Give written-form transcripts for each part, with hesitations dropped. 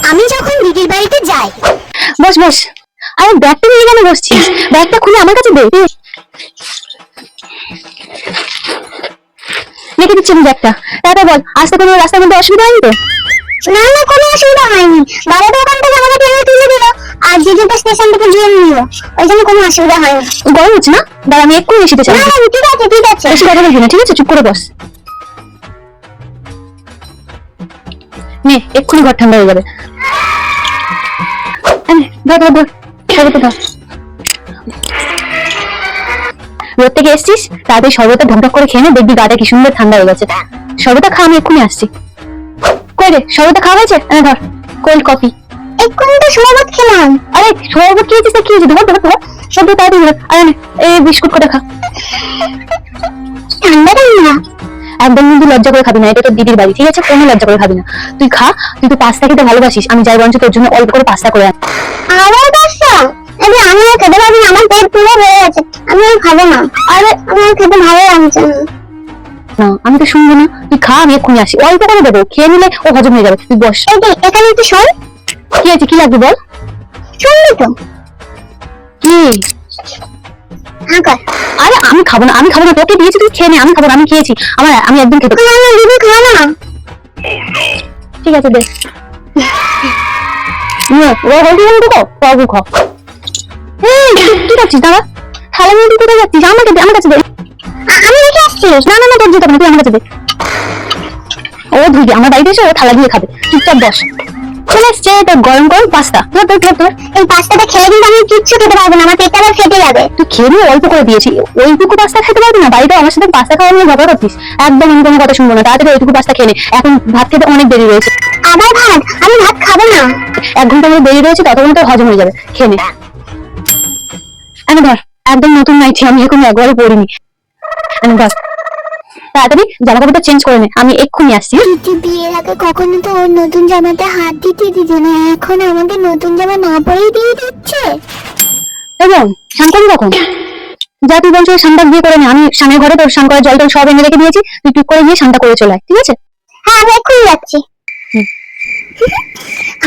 আমি যখন দিদির বাড়িতে যাই। বস বস। আরে ব্যাগটা নিয়ে কেন বসছিস? ব্যাগটা খুলে আমার কাছে দে। রেখে দিচ্ছি আমি ব্যাগটা। তারপর বল, আসতে কোনো রাস্তার মধ্যে অসুবিধা হয়নি তো? না না, কোনো অসুবিধা হয়নি। বাবা তো ওখান থেকে আমাকে ট্রেনে তুলে দিল, আর দিদি তো স্টেশন থেকে গিয়ে নিল, ওই জন্য কোনো অসুবিধা হয়নি। গরম হচ্ছে না? দাঁড়া, আমি এক্ষুনি এসে চাই। না না, ঠিক আছে ঠিক আছে। বেশি কথা বলবি না, ঠিক আছে? চুপ করে বস। নে, এক্ষুনি ঘর ঠান্ডা হয়ে যাবে। ধর ধর ধর, শরবত ধর। রোদ থেকে এসছিস, তাড়াতাড়ি শরবতটা ঢকঢক করে খেয়ে নে, দেখবি গাটা কি সুন্দর ঠান্ডা হয়ে গেছে। শরবতটা খা, আমি এক্ষুনি আসছি। কই রে, শরবতটা খাওয়া হয়েছে? ধর, কোল্ড কফি। এক্ষুনি তো শরবত খেলাম। আরে শরবত খেয়েছিস না? কি হয়েছে? ধর ধর ধর, সব তাড়াতাড়ি ধর। আরে নে, এই বিস্কুট কটা খা। ঠান্ডা ঠান্ডা। একদম কিন্তু লজ্জা করে খাবি না, এটা তোর দিদির বাড়ি, ঠিক আছে? কোনো লজ্জা করে খাবি না। তুই খা, তুই তো পাস্তা খেতে ভালোবাসিস। আমি যাই বরঞ্চ তোর জন্য অল্প করে পাস্তা করে আন। আবার পাস্তা? আমি আর খেতে পারবি না, আমার পেট পুরো হয়ে গেছে, আমি আর খাবো না। আরে আমার খেতে ভালো লাগছে না। না, আমি তো শুনবো না। তুই খা, আমি এক্ষুনি আসি। অল্প করে দেবো, খেয়ে নিলে ও হজম হয়ে যাবে। তুই বস। এখানে একটু শোন। কি আছে, কি লাগবে বল? শুনবি তো? কি? আরে আমি খাবো না, আমি খাবো না, তোকে দিয়েছি, তুই খেয়ে নে। আমি খাবো না, আমি খেয়েছি। আমি একদম খেতে। দিদি খাও না। ঠিক আছে, দে। তুই খাচ্ছিস? দাঁড়া, থালা নিয়ে তুই কোথায় যাচ্ছিস? আমার কাছে দে। আমি রেখে আসছি। না না না, তোর যেতে হবে না, তুই আমার কাছে দে। ও ধুবি, আমার বাড়িতে এসে ও থালা দিয়ে খাবে। চুপচাপ বস। চলে এসছে তোর গরম গরম পাস্তা। ধর ধর ধর ধর। এই পাস্তাটা খেলে কিন্তু আমি কিচ্ছু খেতে পারবো না, আমার পেটটা আবার ফেটে যাবে। তুই খেয়ে নিয়ে অল্প করে দিয়েছি, ওইটুকু পাস্তা খেতে পারবি না? বাড়িতে আমার সাথে পাস্তা খাওয়া নিয়ে ঝগড়া করছিস। একদম আমি কোনো কথা শুনবো না, তাড়াতাড়ি ওইটুকু পাস্তা খেয়ে নে। এখন ভাত খেতে অনেক দেরি রয়েছে। আবার ভাত? আমি ভাত খাবো না। 1 ঘন্টা মতো দেরি রয়েছে, ততক্ষণ তো হজম হয়ে যাবে। খেয়ে নে। আমি ধর, একদম নতুন নাইটি, আমি এখন একবারও পরিনি। আমি ধর, তাড়াতাড়ি জামা কাপড়টা চেঞ্জ করে নে, আমি এক্ষুনি আসছি। দিদি বিয়ের আগে কখনো তো ওর নতুন জামাতে হাত দিতে দিত না, এখন আমাকে নতুন জামা না পরেই দিয়ে দিচ্ছে। এবং স্নান করবি কখন? যা, তুই বলছো স্নানটা গিয়ে করে নে। আমি স্নানের ঘরে তোর স্নান করার জল টল সব এনে রেখে দিয়েছি, তুই টুক করে গিয়ে স্নানটা করে চলে আয়, ঠিক আছে? হ্যাঁ, আমি এক্ষুনি যাচ্ছি।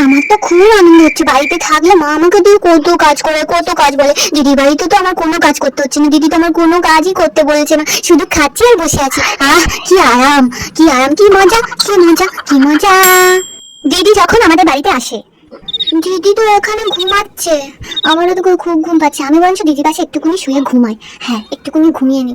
আমার তো খুব আনন্দ হচ্ছে, বাড়িতে থাকলে মা আমাকে দিয়ে কত কাজ করে, কত কাজ বলে। দিদির বাড়িতে তো আমার কোনো কাজ করতে হচ্ছে না, দিদি তো আমার কোনো কাজই করতে বলছে না, শুধু খাচ্ছি আর বসে আছি। কি আরাম, কি আরাম, কি মজা, কি মজা, কি মজা। দিদি যখন আমাদের বাড়িতে আসে, দিদি তো এখানে ঘুমাচ্ছে, আমারও তো খুব ঘুম পাচ্ছে। আমি বরঞ্চ দিদির কাছে একটুখানি শুয়ে ঘুমাই। হ্যাঁ, একটুখানি ঘুমিয়ে নি।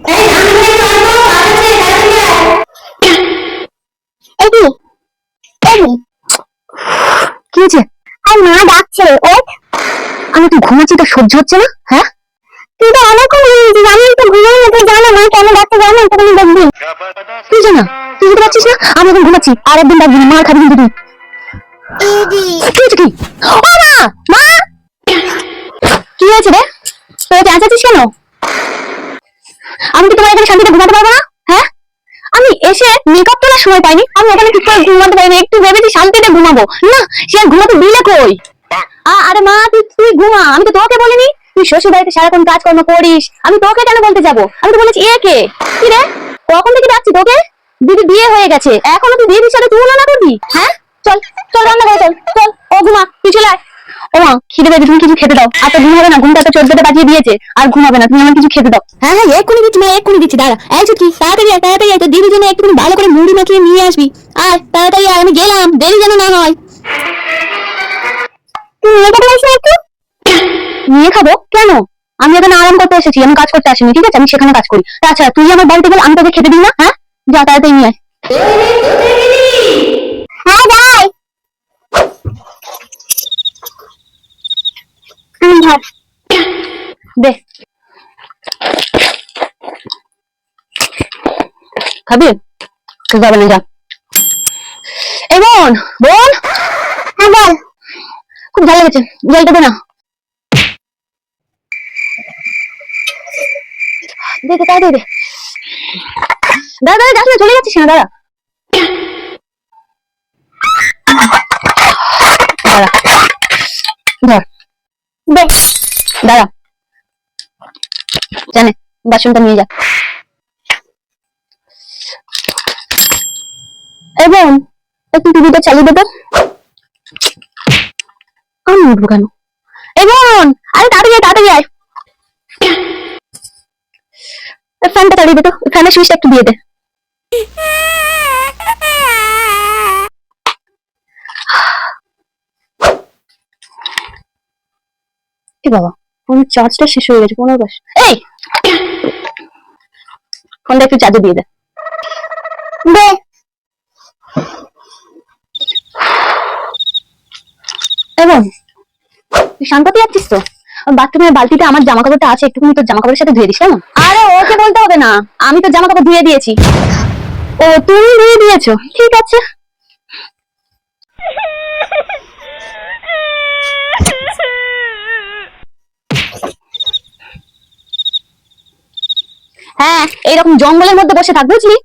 কি হয়েছে? আর মা ডাকছে, ওঠ। আমি তুই ঘুমাচ্ছি, তো সহ্য হচ্ছে না? হ্যাঁ, তুই তো অনেকক্ষণ ঘুমিয়েছিস, আমি একটু ঘুমাই না। তুই জানো মা কেন ডাকতে, জানো? একটুখানি দেখবি? তুই জানা, তুই যেতে পারছিস না? আমি এখন ঘুমাচ্ছি, আর একদিন ডাকবি না, মার খাবি কিন্তু তুই। দিদি কি হয়েছে? কি? ও মা! মা! কি হয়েছে রে? তোরা চেঁচাচ্ছিস কেন? আমি কি তোমার এখানে শান্তিতে ঘুমাতে পারবো না? হ্যাঁ, আমি এসে মেকআপ তোলার সময় পাইনি, আমি ওখানে ঠিক করে ঘুমাতে পারিনি। একটু ভেবেছি শান্তিতে ঘুমাবো না, সে আর ঘুমাতে দিলে কই? আরে মা, তুই ঘুমা, আমি তো তোকে বলিনি। তুই শ্বশুর বাড়িতে সারাক্ষণ কাজকর্ম করিস, আমি তোকে কেন বলতে যাবো? আমি তো বলেছি একে। কি রে, কখন থেকে ডাকছি তোকে? দিদি বিয়ে হয়ে গেছে, এখনো তুই দিদির সাথে তুলনা করবি? হ্যাঁ, চল চল, রান্না করে চল চল। ও ঘুমা, তুই চলে আয়। ও মা, খিদে পেয়েছে, তুমি কিছু খেতে দাও। আর তো ঘুম হবে না, ঘুমটা তো 14টা বাজিয়ে দিয়েছে, আর ঘুম হবে না। তুমি আমার কিছু খেতে দাও। হ্যাঁ হ্যাঁ, এক্ষুনি দিচ্ছি মা, এক্ষুনি দিচ্ছি। দাঁড়া, এই চুটকি, তাড়াতাড়ি আয়, তাড়াতাড়ি আয়। তো দিদির জন্য একটুখানি ভালো করে মুড়ি মাখিয়ে নিয়ে আসবি। আর তাড়াতাড়ি আয়, আমি গেলাম, দেরি যেন না হয়। তুই নিয়ে খেতে পারিস না একটু? নিয়ে খাবো কেন? আমি এখানে আরাম করতে এসেছি, আমি কাজ করতে আসিনি, ঠিক আছে? আমি সেখানে কাজ করি। আচ্ছা, তুই আমার বাড়িতে গেলে আমি তোকে খেতে দিই না? হ্যাঁ, যা তাড়াতাড়ি নিয়ে আয়। হ্যাঁ যাই। ধর দে, খাবি? তুই যাবে না, যা। এই বোন, বোন। হ্যাঁ বল। খুব ভালো লেগেছে, জলটা দে না। দে দে, তাড়াতাড়ি দে। দাঁড়া দাঁড়া, যাস না, চলে যাচ্ছিস না, দাঁড়া দাঁড়া, ধর, দে। দাঁড়া, জানে বাসনটা নিয়ে যা। এই বোন, একটু টিভিটা চালিয়ে দে তো। উঠবো কেন? এই বোন, আরে তাড়াতাড়ি আয়। ফ্যানটা চালিয়ে দে তো, ফ্যানের সুইচটা একটু দিয়ে দে। এ বাবা, ফোনের চার্জটা শেষ হয়ে গেছে, 15%। এই ফোনটা একটু চার্জে দিয়ে দে। দে। এবং তুই শান্তাতে যাচ্ছিস তো? বাথরুমের বালতিতে আমার জামা কাপড়টা আছে, একটুখানি তোর জামা কাপড়ের সাথে ধুয়ে দিস কেমন? আরে ওকে বলতে হবে না, আমি তোর জামা কাপড় ধুয়ে দিয়েছি। ও তুমি ধুয়ে দিয়েছো, ঠিক আছে। হ্যাঁ, এইরকম জঙ্গলের মধ্যে বসে থাক, বুঝলি?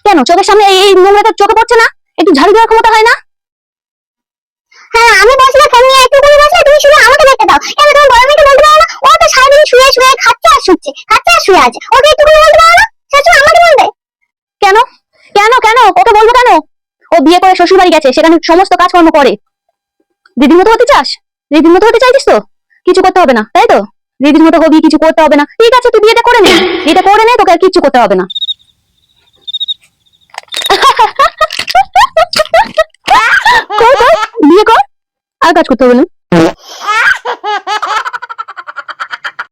কেন চোখের সামনে এই নোংরাটা চোখে পড়ছে না? একটু ঝাড়ু দেওয়ার ক্ষমতা হয় না? হ্যাঁ, আমি বসলে ফোন নিয়ে একটু করে বসলে তুমি শুধু আমাকে দেখতে দাও। কেন তুমি বড় মেয়েকে বলতে পারো না? ও তো সারাদিন শুয়ে শুয়ে খাচ্ছে আর শুচ্ছে, খাচ্ছে আর শুয়ে আছে। ওকে একটু করে বলতে পারো না? সবসময় আমাকে বলবে। কেন কেন ওকে বলবো কেন? ও বিয়ে করে শ্বশুর বাড়ি গেছে, সেখানে সমস্ত কাজকর্ম করে। দিদির মতো হতে চাস? দিদির মতো হতে চাইছিস তো? কিছু করতে হবে না, তাই তো? দিদির মতো হবি, কিছু করতে হবে না। ঠিক আছে, তুই বিয়েটা করে নে। বিয়েটা করে নে, তোকে আর কিচ্ছু করতে হবে না। কর, বিয়ে কর, আর কাজ করতে হবে না।